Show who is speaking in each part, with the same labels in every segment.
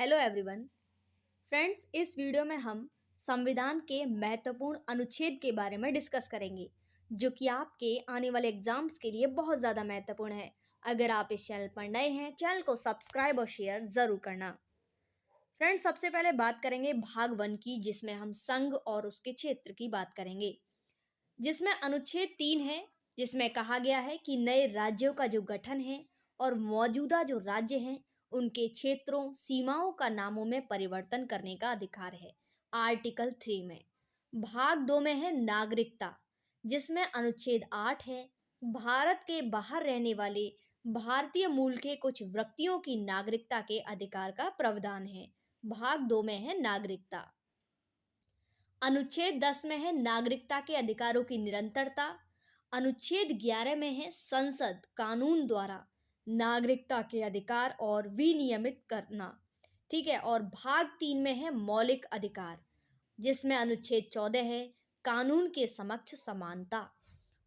Speaker 1: Hello everyone. Friends, इस video में हम संविधान के महत्वपूर्ण अनुच्छेद के बारे में डिस्कस करेंगे जो कि आपके आने वाले एग्जाम्स के लिए बहुत ज़्यादा महत्वपूर्ण है। अगर आप इस चैनल पर नए हैं, चैनल को सब्सक्राइब और शेयर ज़रूर करना। फ्रेंड्स, सबसे पहले बात करेंगे भाग 1 की, जिसमें हम संघ और उसके क्षेत्र की बात करेंगे, जिसमें अनुच्छेद 3 है, जिसमें कहा गया है कि नए राज्यों का जो गठन है और मौजूदा जो राज्य हैं उनके क्षेत्रों सीमाओं का नामों में परिवर्तन करने का अधिकार है। आर्टिकल 3 में भाग 2 में है नागरिकता, जिसमें अनुच्छेद 8 है, भारत के बाहर रहने वाले भारतीय मूल के कुछ व्यक्तियों की नागरिकता के अधिकार का प्रावधान है। भाग 2 में है नागरिकता। अनुच्छेद 10 में है नागरिकता के अधिकारों की निरंतरता। अनुच्छेद 11 में है संसद कानून द्वारा नागरिकता के अधिकार और विनियमित करना। ठीक है। और भाग 3 में है मौलिक अधिकार, जिसमें अनुच्छेद 14 है कानून के समक्ष समानता।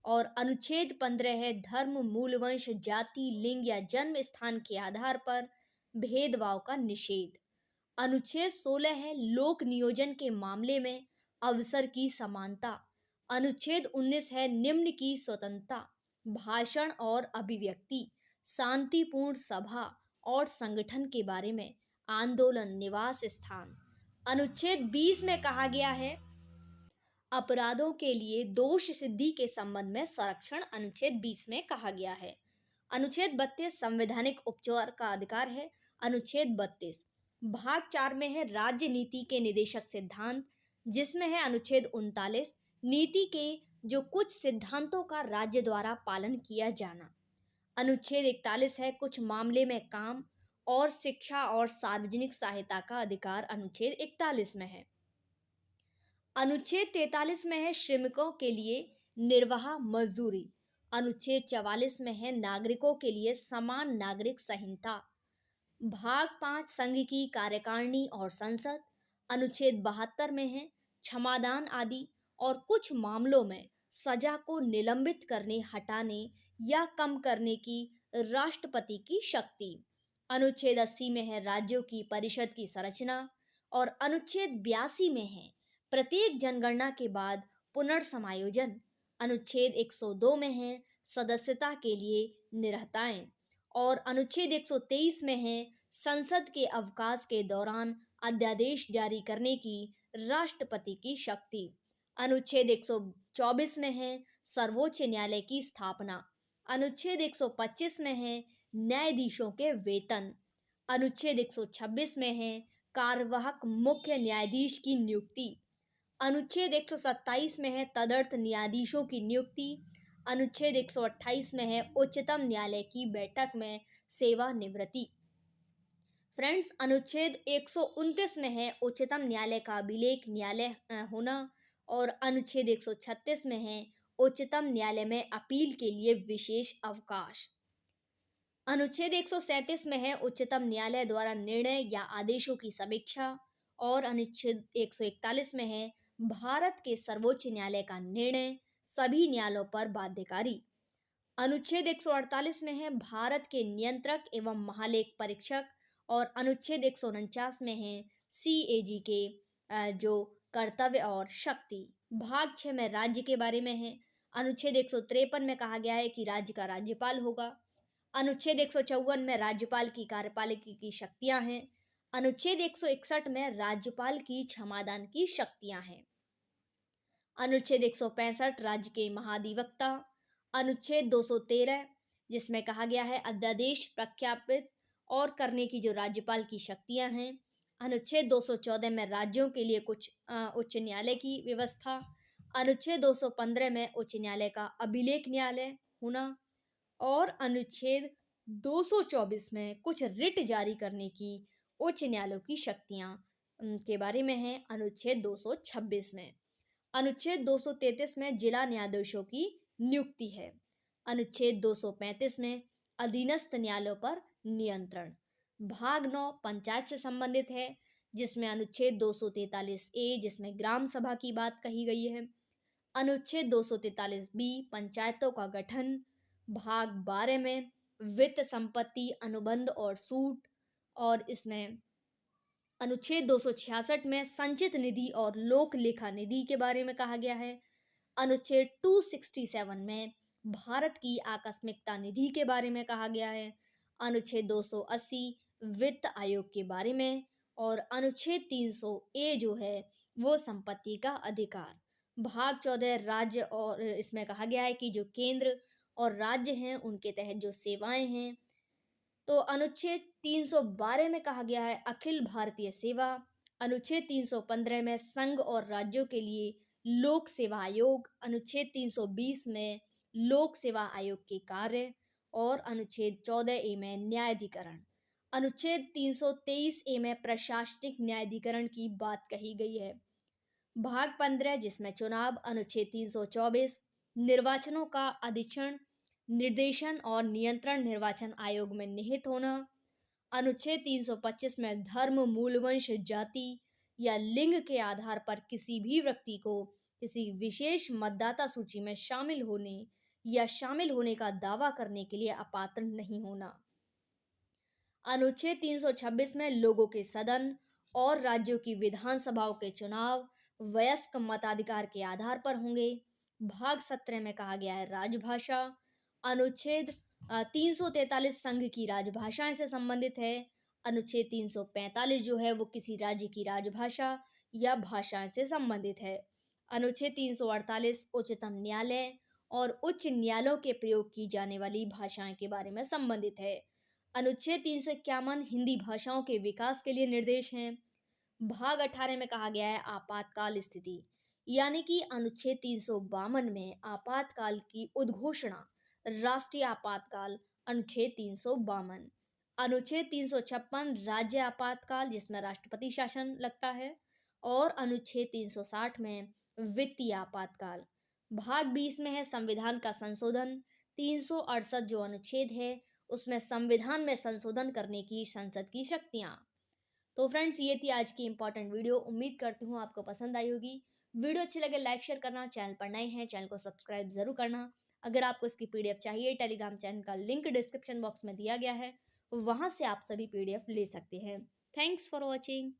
Speaker 1: और अनुच्छेद 15 है धर्म, मूल वंश, जाति, लिंग या जन्म स्थान के आधार पर भेदभाव का निषेध। अनुच्छेद 16 है लोक नियोजन के मामले में अवसर की समानता। अनुच्छेद 19 है निम्न की स्वतंत्रता, भाषण और अभिव्यक्ति, शांतिपूर्ण सभा और संगठन के बारे में, आंदोलन, निवास स्थान। अनुच्छेद 20 में कहा गया है अपराधों के लिए दोष सिद्धि के संबंध में संरक्षण। अनुच्छेद 20 में कहा गया है। अनुच्छेद 32 संवैधानिक उपचार का अधिकार है। अनुच्छेद 32 भाग 4 में है राज्य नीति के निदेशक सिद्धांत, जिसमें है अनुच्छेद 39 नीति के जो कुछ सिद्धांतों का राज्य द्वारा पालन किया जाना। अनुच्छेद 41 है कुछ मामले में काम और शिक्षा और सार्वजनिक सहायता का अधिकार। अनुच्छेद 41 में है। अनुच्छेद 43 में है श्रमिकों के लिए निर्वाह मजदूरी। अनुच्छेद 44 में है नागरिकों के लिए समान नागरिक संहिता। भाग 5 संघ की कार्यकारिणी और संसद। अनुच्छेद 72 में है क्षमादान आदि और कुछ मामलों में सजा को निलंबित करने, हटाने या कम करने की राष्ट्रपति की शक्ति। अनुच्छेद 80 में है राज्यों की परिषद की संरचना। और अनुच्छेद 82 में है प्रत्येक जनगणना के बाद पुनर्समायोजन। अनुच्छेद 102 में है सदस्यता के लिए निरहताएं। और अनुच्छेद 123 में है संसद के अवकाश के दौरान अध्यादेश जारी करने की राष्ट्रपति की शक्ति। अनुच्छेद 124 में है सर्वोच्च न्यायालय की स्थापना। अनुच्छेद 125 में है न्यायाधीशों के वेतन। अनुच्छेद 126 में है कार्यवाहक मुख्य न्यायाधीश की नियुक्ति। अनुच्छेद 127 में है तदर्थ न्यायाधीशों की नियुक्ति। अनुच्छेद 128 में है उच्चतम न्यायालय की बैठक में सेवानिवृत्ति। फ्रेंड्स, अनुच्छेद 129 में है उच्चतम न्यायालय का अभिलेख न्यायालय होना। और अनुच्छेद 136 में है उच्चतम न्यायालय में अपील के लिए विशेष अवकाश। अनुच्छेद 137 में है उच्चतम न्यायालय द्वारा निर्णय या आदेशों की समीक्षा। और अनुच्छेद 141 में है भारत के सर्वोच्च न्यायालय का निर्णय सभी न्यायालयों पर बाध्यकारी। अनुच्छेद 148 में है भारत के नियंत्रक एवं महालेख परीक्षक। और अनुच्छेद 149 में है CAG के जो कर्तव्य और शक्ति। भाग 6 में राज्य के बारे में है। अनुच्छेद 153 में कहा गया है कि राज्य का राज्यपाल होगा। अनुच्छेद 154 में राज्यपाल की कार्यपालिका की शक्तियां हैं। अनुच्छेद 161 में राज्यपाल की क्षमादान की शक्तियां हैं। अनुच्छेद 165 राज्य के महाधिवक्ता। अनुच्छेद 213 जिसमें कहा गया है अध्यादेश प्रख्यापित और करने की जो राज्यपाल की शक्तियां हैं। अनुच्छेद 214 में राज्यों के लिए कुछ उच्च न्यायालय की व्यवस्था। अनुच्छेद 215 में उच्च न्यायालय का अभिलेख न्यायालय होना। और अनुच्छेद 224 में कुछ रिट जारी करने की उच्च न्यायालयों की शक्तियां के बारे में है। अनुच्छेद 226 में। अनुच्छेद 233 में जिला न्यायाधीशों की नियुक्ति है। अनुच्छेद 235 में अधीनस्थ न्यायालयों पर नियंत्रण। भाग 9 पंचायत से संबंधित है, जिसमें अनुच्छेद 243A जिसमें ग्राम सभा की बात कही गई है। अनुच्छेद 243B पंचायतों का गठन। भाग 12 में वित्त, संपत्ति, अनुबंध और सूट। और इसमें अनुच्छेद 266 में संचित निधि और लोक लेखा निधि के बारे में कहा गया है। अनुच्छेद 267 में भारत की आकस्मिकता निधि के बारे में कहा गया है। अनुच्छेद 280 वित्त आयोग के बारे में, और अनुच्छेद 300 ए जो है वो संपत्ति का अधिकार। भाग 14 राज्य, और इसमें कहा गया है कि जो केंद्र और राज्य हैं उनके तहत जो सेवाएं हैं। तो अनुच्छेद 312 में कहा गया है अखिल भारतीय सेवा। अनुच्छेद 315 में संघ और राज्यों के लिए लोक सेवा आयोग। अनुच्छेद 320 में लोक सेवा आयोग के कार्य, और अनुच्छेद 14 ए में न्यायाधिकरण। अनुच्छेद 323 ए में प्रशासनिक न्यायाधिकरण की बात कही गई है। भाग 15 जिसमें चुनाव, अनुच्छेद 324 निर्वाचनों का अधीक्षण, निर्देशन और नियंत्रण निर्वाचन आयोग में निहित होना। अनुच्छेद 325 में धर्म, मूलवंश, जाति या लिंग के आधार पर किसी भी व्यक्ति को किसी विशेष मतदाता सूची में शामिल होने या शामिल होने का दावा करने के लिए अपात्र नहीं होना। अनुच्छेद 326 में लोगों के सदन और राज्यों की विधानसभाओं के चुनाव वयस्क मताधिकार के आधार पर होंगे। भाग 17 में कहा गया है राजभाषा। अनुच्छेद 343 संघ की राजभाषाएं से संबंधित है। अनुच्छेद 345 जो है वो किसी राज्य की राजभाषा या भाषाएं से संबंधित है। अनुच्छेद 348 उच्चतम न्यायालय और उच्च न्यायालयों के प्रयोग की जाने वाली भाषाएं के बारे में संबंधित है। अनुच्छेद 351 हिंदी भाषाओं के विकास के लिए निर्देश हैं। भाग 18 में कहा गया है आपातकाल स्थिति, यानी कि अनुच्छेद 352 में आपातकाल की उद्घोषणा, राष्ट्रीय आपातकाल। अनुच्छेद 352। अनुच्छेद 356 राज्य आपातकाल जिसमें राष्ट्रपति शासन लगता है, और अनुच्छेद 360 में वित्तीय आपातकाल। भाग 20 में है संविधान का संशोधन। 368 जो अनुच्छेद है उसमें संविधान में संशोधन करने की संसद की शक्तियां। तो फ्रेंड्स, ये थी आज की इंपॉर्टेंट वीडियो। उम्मीद करती हूँ आपको पसंद आई होगी। वीडियो अच्छी लगे लाइक शेयर करना, चैनल पर नए हैं चैनल को सब्सक्राइब जरूर करना। अगर आपको इसकी पीडीएफ चाहिए, टेलीग्राम चैनल का लिंक डिस्क्रिप्शन बॉक्स में दिया गया है, वहां से आप सभी पीडीएफ ले सकते हैं। Thanks for watching.